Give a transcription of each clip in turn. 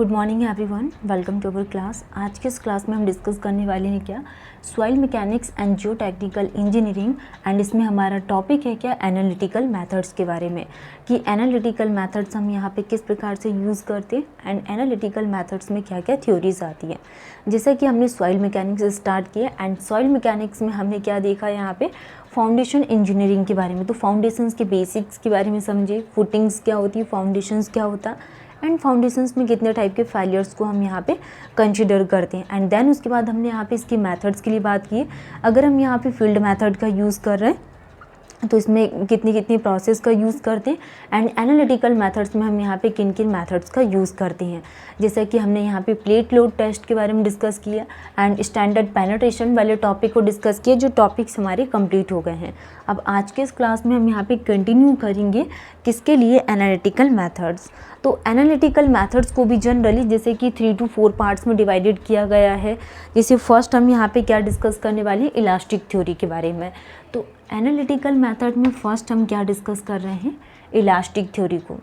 Good morning everyone, welcome to our class. आज के इस क्लास में हम डिस्कस करने वाले हैं क्या soil mechanics and Jio technical engineering. And इसमें हमारा टॉपिक है क्या एनालिटिकल मेथड्स के बारे में, कि एनालिटिकल मेथड्स हम यहाँ पे किस प्रकार से यूज़ करते हैं एंड एनालिटिकल मेथड्स में क्या क्या थ्योरीज आती है। जैसा कि हमने सॉइल मैकेनिक्स स्टार्ट किया एंड सॉइल मैकेनिक्स में हमने क्या देखा यहाँ पे फाउंडेशन इंजीनियरिंग के बारे में, तो फाउंडेशंस के बेसिक्स के बारे में समझे, फुटिंग्स क्या होती है, फाउंडेशंस क्या होता है एंड फाउंडेशंस में कितने टाइप के फेलियर्स को हम यहाँ पे कंसिडर करते हैं। एंड देन उसके बाद हमने यहाँ पे इसकी मेथड्स के लिए बात की। अगर हम यहाँ पे फील्ड मेथड का यूज़ कर रहे हैं तो इसमें कितनी कितनी प्रोसेस का यूज़ करते हैं एंड एनालिटिकल मेथड्स में हम यहाँ पे किन किन मेथड्स का यूज़ करते हैं। जैसा कि हमने यहाँ पे प्लेट लोड टेस्ट के बारे में डिस्कस किया एंड स्टैंडर्ड पेनिट्रेशन वाले टॉपिक को डिस्कस किया, जो टॉपिक्स हमारे कंप्लीट हो गए हैं। अब आज के इस क्लास में हम यहाँ पे कंटिन्यू करेंगे किसके लिए, एनालिटिकल मेथड्स। तो एनालिटिकल मेथड्स को भी जनरली जैसे कि 3 to 4 पार्ट्स में डिवाइडेड किया गया है। जैसे फर्स्ट हम यहाँ पे क्या डिस्कस करने वाले हैं, इलास्टिक थ्योरी के बारे में। तो एनालिटिकल मेथड में फर्स्ट हम क्या डिस्कस कर रहे हैं, इलास्टिक थ्योरी को।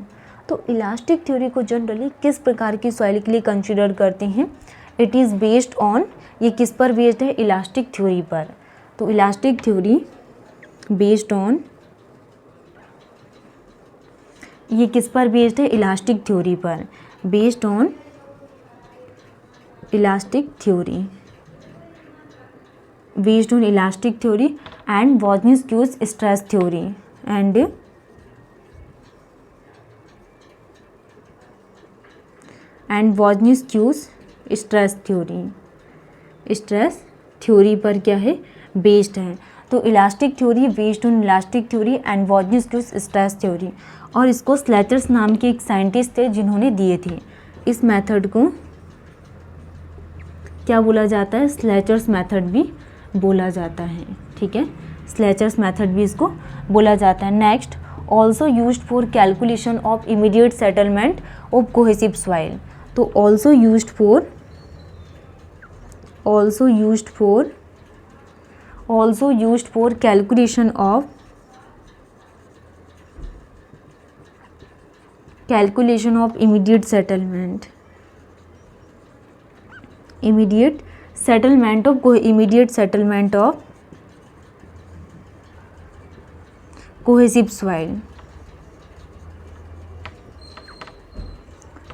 तो इलास्टिक थ्योरी को जनरली किस प्रकार की सॉइल के लिए कंसिडर करते हैं, इट इज़ बेस्ड ऑन, ये किस पर बेस्ड है, इलास्टिक थ्योरी पर। तो इलास्टिक थ्योरी बेस्ड ऑन, ये किस पर बेस्ड है, इलास्टिक थ्योरी पर, based on elastic theory, based on elastic theory and Boussinesq's stress theory and Boussinesq's stress theory पर क्या है, बेस्ड है। तो elastic theory based on elastic theory and Boussinesq's stress theory, और इसको स्लेचर्स नाम के एक साइंटिस्ट थे जिन्होंने दिए थे। इस मेथड को क्या बोला जाता है, स्लेचर्स मेथड भी बोला जाता है। ठीक है, स्लेचर्स मेथड भी इसको बोला जाता है। Next, also used for calculation of immediate settlement of cohesive soil. तो also used for calculation of immediate settlement of cohesive soil.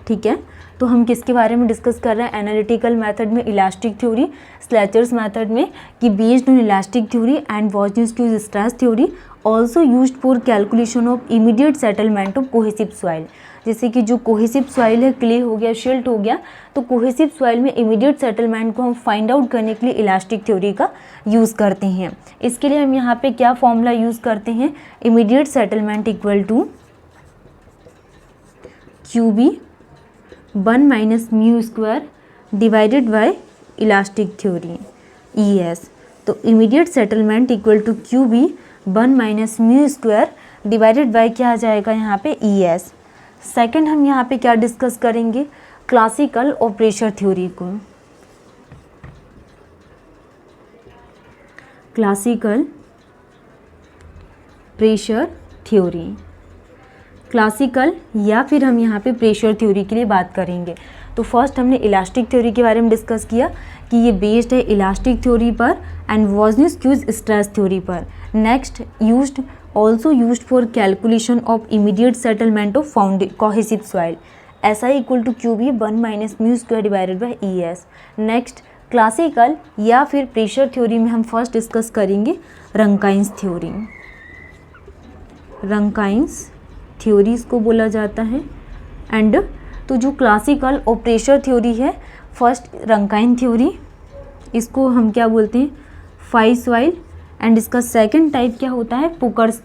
ठीक है, तो हम किसके बारे में डिस्कस कर रहे हैं, एनालिटिकल मेथड में इलास्टिक थ्योरी, स्लेचर्स मेथड में कि based on elastic theory and Boussinesq's stress theory, also used for calculation of immediate settlement of cohesive soil. जैसे कि जो कोहेसिव सॉइल है, क्ले हो गया, शिल्ट हो गया, तो कोहेसिव सॉइल में इमीडिएट सेटलमेंट को हम फाइंड आउट करने के लिए इलास्टिक थ्योरी का यूज़ करते हैं। इसके लिए हम यहाँ पे क्या फॉर्मूला यूज़ करते हैं, immediate settlement equal to QB 1 minus mu square divided by elastic theory ES। तो immediate settlement equal to QB 1 minus mu square divided by क्या आ जाएगा यहाँ पे, ES। सेकंड हम यहाँ पे क्या डिस्कस करेंगे, क्लासिकल और प्रेशर थ्योरी को। क्लासिकल प्रेशर थ्योरी, क्लासिकल या फिर हम यहाँ पे प्रेशर थ्योरी के लिए बात करेंगे। तो फर्स्ट हमने इलास्टिक थ्योरी के बारे में डिस्कस किया कि ये बेस्ड है इलास्टिक थ्योरी पर एंड वॉजनिस्क्यूज स्ट्रेस थ्योरी पर। Next, also used for calculation of immediate settlement of cohesive soil, SI equal to QB 1 minus mu square divided by ES। Next, classical या फिर pressure theory में हम first discuss करेंगे Rankine's theory. Rankine's theory इसको बोला जाता है। And तो जो क्लासिकल और प्रेशर थ्योरी है, फर्स्ट रंकाइन थ्योरी, इसको हम क्या बोलते हैं, फाई सॉइल। एंड इसका सेकंड टाइप क्या होता है, पुकर्स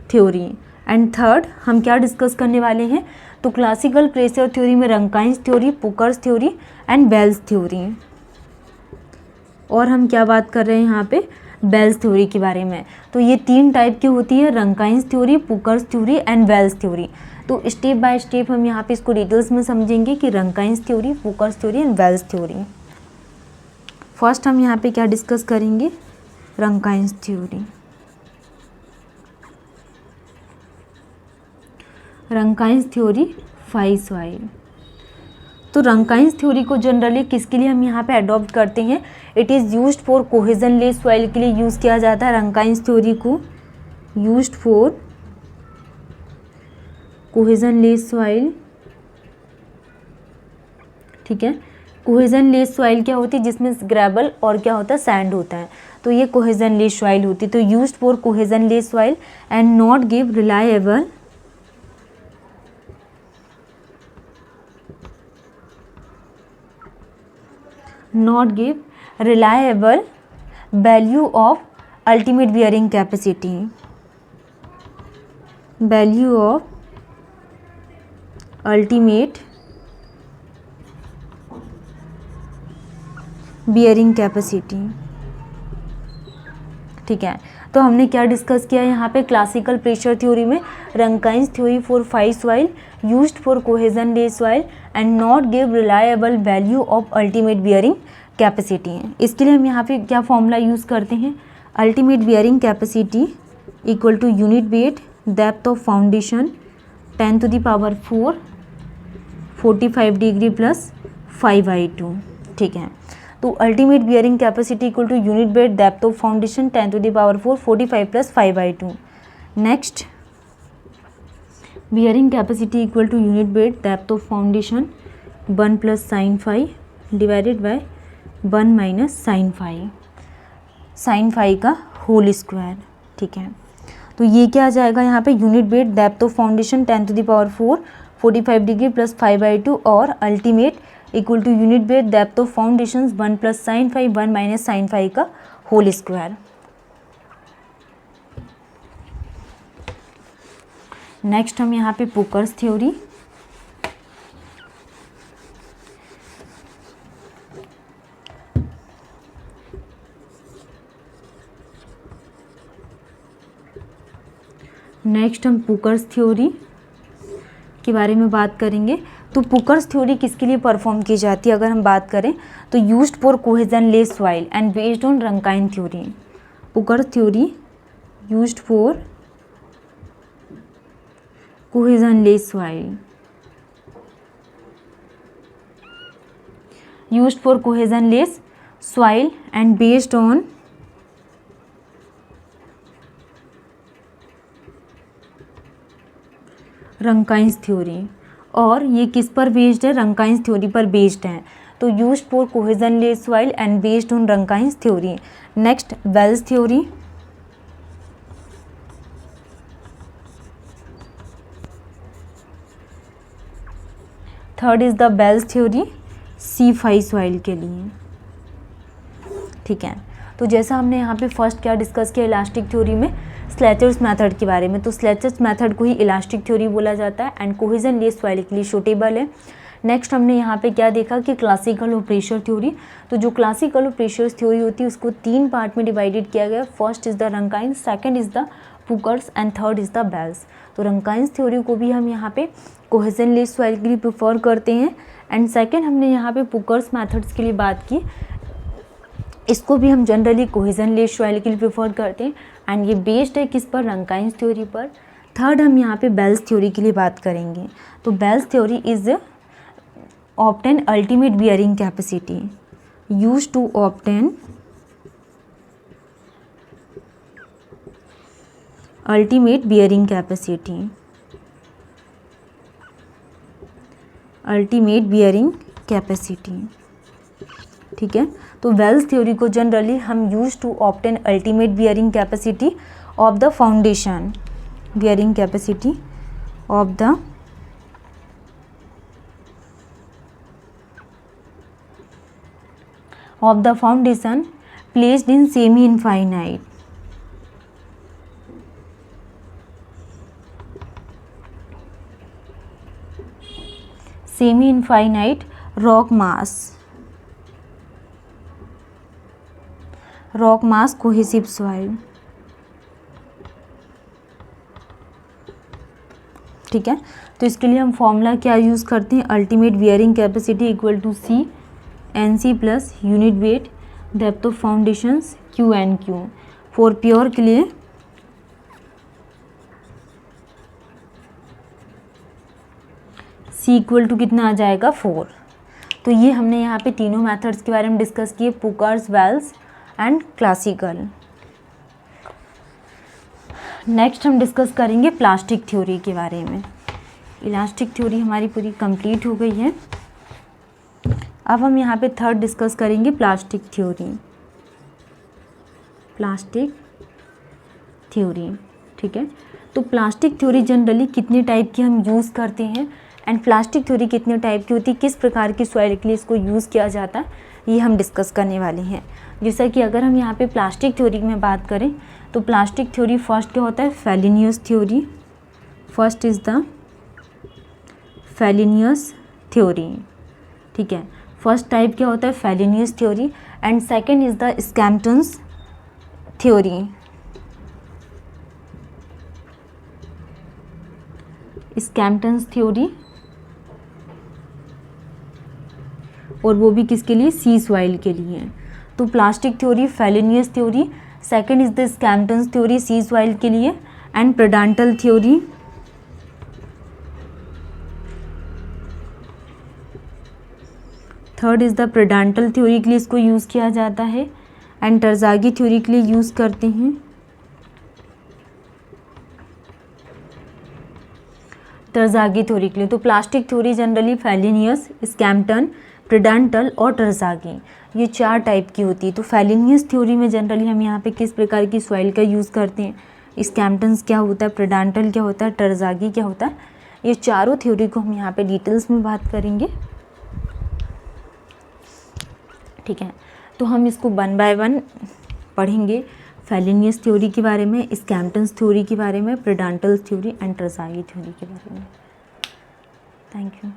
थ्योरी, एंड थर्ड हम क्या डिस्कस करने वाले हैं, तो क्लासिकल प्रेशर थ्योरी में Rankine's theory, Pauker's theory and Bell's theory. और हम क्या बात कर रहे हैं यहाँ पे, बेल्स थ्योरी के बारे में। तो ये 3 टाइप की होती है, Rankine's theory, Pauker's theory and Bell's theory. तो स्टेप बाय स्टेप हम यहाँ पे इसको डिटेल्स में समझेंगे कि Rankine's theory, Pauker's theory and Bell's theory. First हम यहाँ पे क्या डिस्कस करेंगे, Rankine's theory. Rankine's theory phi soil. तो रंकाइंस थ्योरी को जनरली किसके लिए हम यहाँ पे अडॉप्ट करते हैं? It is used for cohesion less soil के लिए यूज़ किया जाता है रंकाइंस थ्योरी को, used for cohesion less soil. ठीक है, कोहेजन लेस सॉइल क्या होती है? जिसमें ग्रेवल और क्या होता है? सैंड होता है, तो ये कोहेजन लेस सॉइल होती है। तो used for cohesion less soil and not give reliable value of ultimate bearing capacity, value of ultimate bearing capacity। ठीक है, तो हमने क्या डिस्कस किया यहाँ पे? क्लासिकल प्रेशर थ्योरी में Rankine's theory for phi soil used for cohesion less soil and not give reliable value of ultimate bearing capacity है। इसके लिए हम यहाँ पे क्या फॉर्मूला यूज़ करते हैं? Ultimate bearing capacity equal to unit weight depth of foundation 10⁴ 45 degree plus 5/2। ठीक है, तो ultimate bearing capacity equal to unit weight depth of foundation 10⁴ 45 plus 5/2। Next, bearing capacity equal to unit weight depth of foundation 1 + sin⁵ divided by 1 - sin⁵ का whole square. ठीक है, तो ये क्या आ जाएगा यहाँ पे? Unit weight depth of foundation 10⁴ 45 degree plus 5/2 और ultimate equal to unit weight depth of foundation 1 + sin⁵ 1 - sin⁵ का होल स्क्वायर। नेक्स्ट हम यहाँ पे पुकर्स थ्योरी, नेक्स्ट हम पुकर्स थ्योरी के बारे में बात करेंगे। तो पुकर्स थ्योरी किसके लिए परफॉर्म की जाती है? अगर हम बात करें तो used for cohesion less soil and based on Rankine theory. Pauker's theory used for cohesion less soil, used for cohesion less soil and based on Rankine's theory. और ये किस पर बेस्ड है? रंकाइंस थ्योरी पर बेस्ड है। तो used for cohesion less soil and based on Rankine's theory. Next, Bell's theory, third is the Bell's theory C5 soil के लिए। ठीक है, तो जैसा हमने यहाँ पे फर्स्ट क्या डिस्कस किया इलास्टिक थ्योरी में, स्लेचर्स मेथड के बारे में। तो स्लेचर्स मेथड को ही इलास्टिक थ्योरी बोला जाता है एंड कोहेजन लेस सॉइल के लिए सूटेबल है। नेक्स्ट हमने यहाँ पे क्या देखा कि क्लासिकल और प्रेशर थ्योरी। तो जो क्लासिकल और प्रेशर थ्योरी होती है उसको 3 पार्ट में डिवाइडेड किया गया। First is the Rankine's, second is the Pauker's and third is the Bell's. तो रंकाइंस थ्योरी को भी हम यहाँ पे कोहेजन लेस सॉइल के लिए प्रेफर करते हैं एंड सेकेंड हमने यहाँ पे पुकर्स मैथड्स के लिए बात की, इसको भी हम जनरली कोहेजन लेस सॉइल के लिए प्रेफर करते हैं एंड ये बेस्ड है किस पर? रंकाइंस थ्योरी पर। थर्ड हम यहाँ पे बेल्स थ्योरी के लिए बात करेंगे। तो Bell's theory is obtain ultimate bearing capacity, used to obtain ultimate bearing capacity, ultimate bearing capacity. ठीक है, तो वेल्स थ्योरी को जनरली हम use to obtain ultimate bearing capacity of the foundation, bearing capacity of the foundation placed in semi infinite, semi infinite rock mass cohesive soil. ठीक है, तो इसके लिए हम फॉर्मूला क्या यूज़ करते हैं? Ultimate bearing capacity equal to CNC plus unit weight depth of foundations QNQ। For pure के लिए C इक्वल टू कितना आ जाएगा 4। तो ये हमने यहाँ पे तीनों मेथड्स के बारे में डिस्कस किए, पुकार्स, वेल्स एंड क्लासिकल। नेक्स्ट हम डिस्कस करेंगे प्लास्टिक थ्योरी के बारे में। इलास्टिक थ्योरी हमारी पूरी कंप्लीट हो गई है। अब हम यहाँ पे थर्ड डिस्कस करेंगे प्लास्टिक थ्योरी। प्लास्टिक थ्योरी, ठीक है। तो प्लास्टिक थ्योरी जनरली कितने टाइप की हम यूज़ करते हैं एंड प्लास्टिक थ्योरी कितने टाइप की होती है, किस प्रकार की सॉइल के लिए इसको यूज़ किया जाता है, ये हम डिस्कस करने वाले हैं। जैसा कि अगर हम यहाँ पे प्लास्टिक थ्योरी में बात करें तो प्लास्टिक थ्योरी फर्स्ट क्या होता है, Fellenius theory. First is the Fellenius theory, ठीक है। फर्स्ट टाइप क्या होता है, Fellenius theory. And second is the Skempton's theory. Skempton's theory, और वो भी किसके लिए, सी सॉइल के लिए। तो plastic theory, Fellenius theory, second is the Skempton's theory C soil के लिए, and Prandtl theory, third is the Prandtl theory के लिए इसको यूज़ किया जाता है, एंड टरजागी थ्योरी के लिए यूज़ करते हैं। टरजागी थ्योरी के लिए तो प्लास्टिक थ्योरी जनरली फेलिनियस, स्कैम्पटन, प्रेडांटल और टरजागी, ये 4 टाइप की होती है। तो फेलिनियस थ्योरी में जनरली हम यहाँ पे किस प्रकार की सॉइल का यूज़ करते हैं, स्कैम्पटन्स क्या होता है, प्रेडांटल क्या होता है, टरजागी क्या होता है, ये चारों थ्योरी को हम यहाँ पे डिटेल्स में बात करेंगे, ठीक है। तो हम इसको 1 बाय 1 पढ़ेंगे। फेलिनियस थ्योरी के बारे में, स्कैम्पटन्स थ्योरी के बारे में, प्रेडांटल थ्योरी एंड टरजागी थ्योरी के बारे में। Thank you.